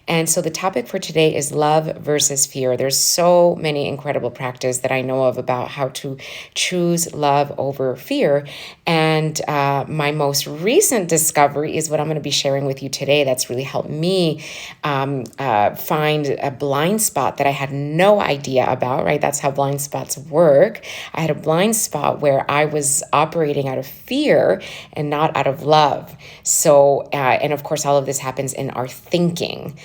And so the topic for today is love versus fear. There's so many incredible practices that I know of about how to choose love over fear. And my most recent discovery is what I'm going to be sharing with you today that's really helped me find a blind spot that I had no idea about, right? That's how blind spots work. I had a blind spot where I was operating out of fear and not out of love. So, and of course, all of this happens in our thinking.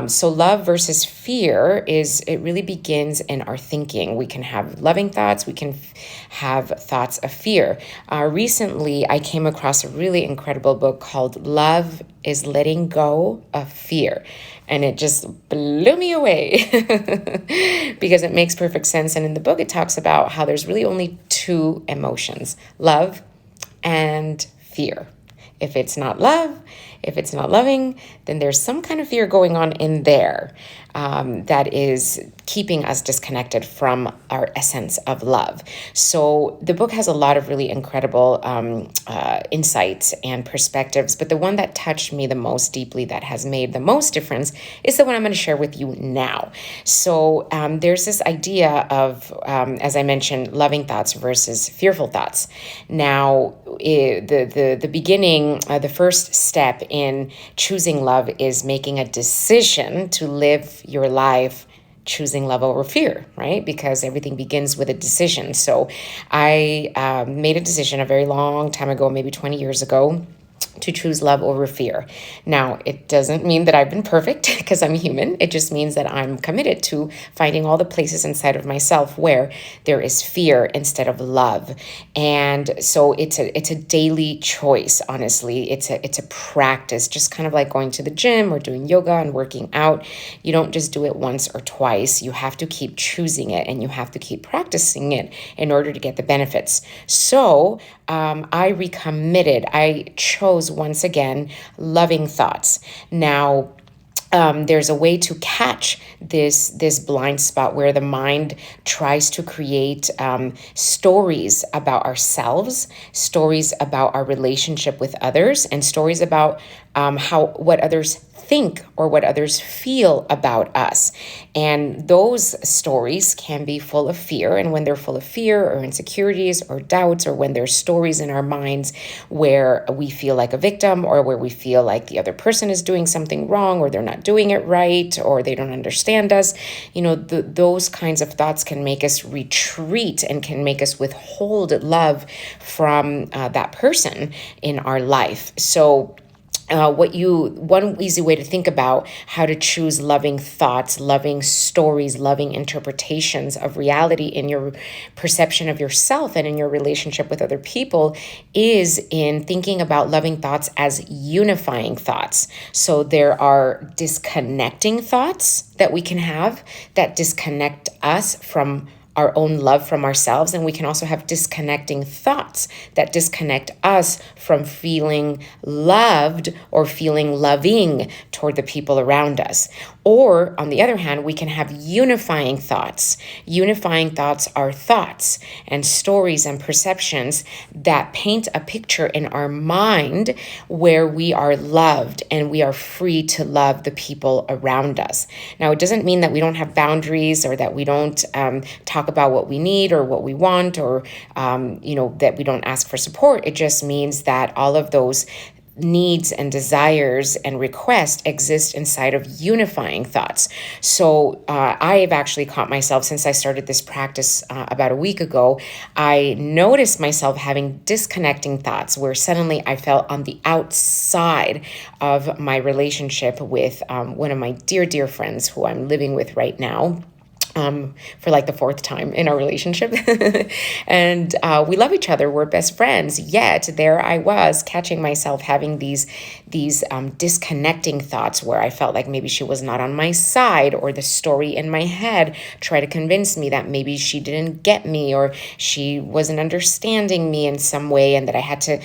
So love versus fear it really begins in our thinking. We can have loving thoughts. We can have thoughts of fear. Recently, I came across a really incredible book called Love is Letting Go of Fear. And it just blew me away because it makes perfect sense. And in the book, it talks about how there's really only two emotions, love and fear. If it's not love, if it's not loving, then there's some kind of fear going on in there that is keeping us disconnected from our essence of love. So the book has a lot of really incredible insights and perspectives, but the one that touched me the most deeply, that has made the most difference, is the one I'm going to share with you now. So there's this idea of, as I mentioned, loving thoughts versus fearful thoughts. Now, the beginning, the first step in choosing love is making a decision to live your life choosing love over fear, right? Because everything begins with a decision. So I made a decision a very long time ago, maybe 20 years ago, to choose love over fear. Now, it doesn't mean that I've been perfect because I'm human. It just means that I'm committed to finding all the places inside of myself where there is fear instead of love. And so it's a daily choice, honestly. It's a practice, just kind of like going to the gym or doing yoga and working out. You don't just do it once or twice. You have to keep choosing it and you have to keep practicing it in order to get the benefits. So I recommitted. I chose once again loving thoughts. Now, there's a way to catch this blind spot where the mind tries to create stories about ourselves, stories about our relationship with others, and stories about what others think or what others feel about us. And those stories can be full of fear. And when they're full of fear or insecurities or doubts, or when there's stories in our minds where we feel like a victim, or where we feel like the other person is doing something wrong, or they're not doing it right, or they don't understand us, those kinds of thoughts can make us retreat and can make us withhold love from that person in our life. So one easy way to think about how to choose loving thoughts, loving stories, loving interpretations of reality in your perception of yourself and in your relationship with other people is in thinking about loving thoughts as unifying thoughts. So there are disconnecting thoughts that we can have that disconnect us from our own love from ourselves. And we can also have disconnecting thoughts that disconnect us from feeling loved or feeling loving toward the people around us. Or on the other hand, we can have unifying thoughts. Unifying thoughts are thoughts and stories and perceptions that paint a picture in our mind where we are loved and we are free to love the people around us. Now, it doesn't mean that we don't have boundaries or that we don't talk about what we need or what we want, or that we don't ask for support. It just means that all of those needs and desires and requests exist inside of unifying thoughts. So I've actually caught myself, since I started this practice about a week ago, I noticed myself having disconnecting thoughts where suddenly I felt on the outside of my relationship with one of my dear, dear friends who I'm living with right now. For like the fourth time in our relationship. And we love each other. We're best friends. Yet there I was catching myself having these disconnecting thoughts where I felt like maybe she was not on my side, or the story in my head tried to convince me that maybe she didn't get me, or she wasn't understanding me in some way, and that I had to,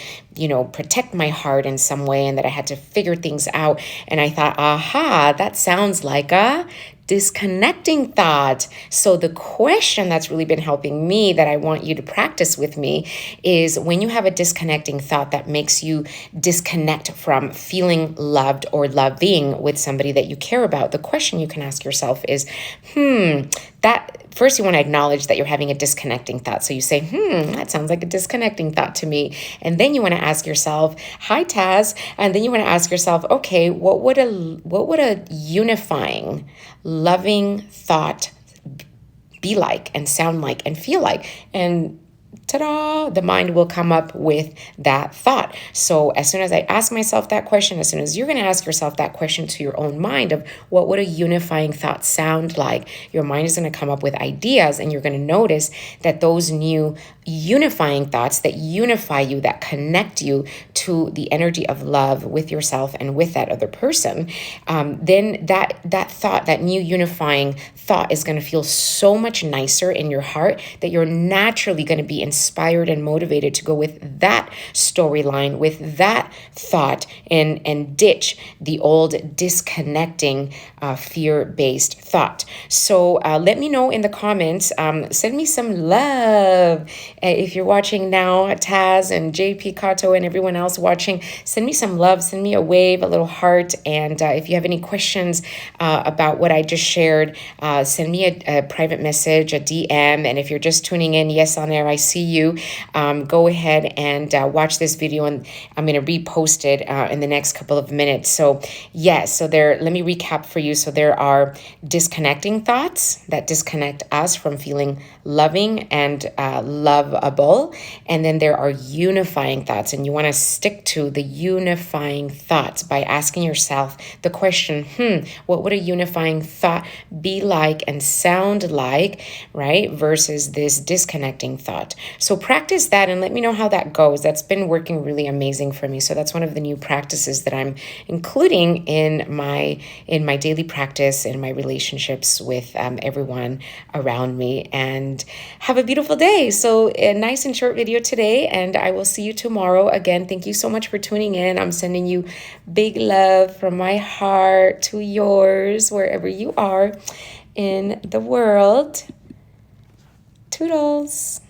protect my heart in some way, and that I had to figure things out. And I thought, aha, that sounds like a disconnecting thought. So the question that's really been helping me that I want you to practice with me is when you have a disconnecting thought that makes you disconnect from feeling loved or loving with somebody that you care about, the question you can ask yourself is, that first you want to acknowledge that you're having a disconnecting thought. So you say, that sounds like a disconnecting thought to me. And then you want to ask yourself, hi Taz. And then you want to ask yourself, okay, what would a unifying, loving thought be like and sound like and feel like? And ta-da, the mind will come up with that thought. So as soon as I ask myself that question, as soon as you're going to ask yourself that question to your own mind of what would a unifying thought sound like, your mind is going to come up with ideas, and you're going to notice that those new unifying thoughts that unify you, that connect you to the energy of love with yourself and with that other person, then that thought, that new unifying thought is going to feel so much nicer in your heart that you're naturally going to be inspired and motivated to go with that storyline, with that thought, and ditch the old disconnecting fear-based thought. So let me know in the comments. Send me some love. If you're watching now, Taz and JP Kato and everyone else watching, send me some love, send me a wave, a little heart. And if you have any questions about what I just shared, send me a private message, a DM. And if you're just tuning in, yes, on air, I see you. Go ahead and watch this video, and I'm going to repost it in the next couple of minutes. So yes, so let me recap for you. So there are disconnecting thoughts that disconnect us from feeling loving and lovable. And then there are unifying thoughts, and you want to stick to the unifying thoughts by asking yourself the question, what would a unifying thought be like and sound like, right? Versus this disconnecting thought. So practice that and let me know how that goes. That's been working really amazing for me. So that's one of the new practices that I'm including in my daily practice, in my relationships with everyone around me. And have a beautiful day. So a nice and short video today, and I will see you tomorrow. Again, thank you so much for tuning in. I'm sending you big love from my heart to yours, wherever you are in the world. Toodles.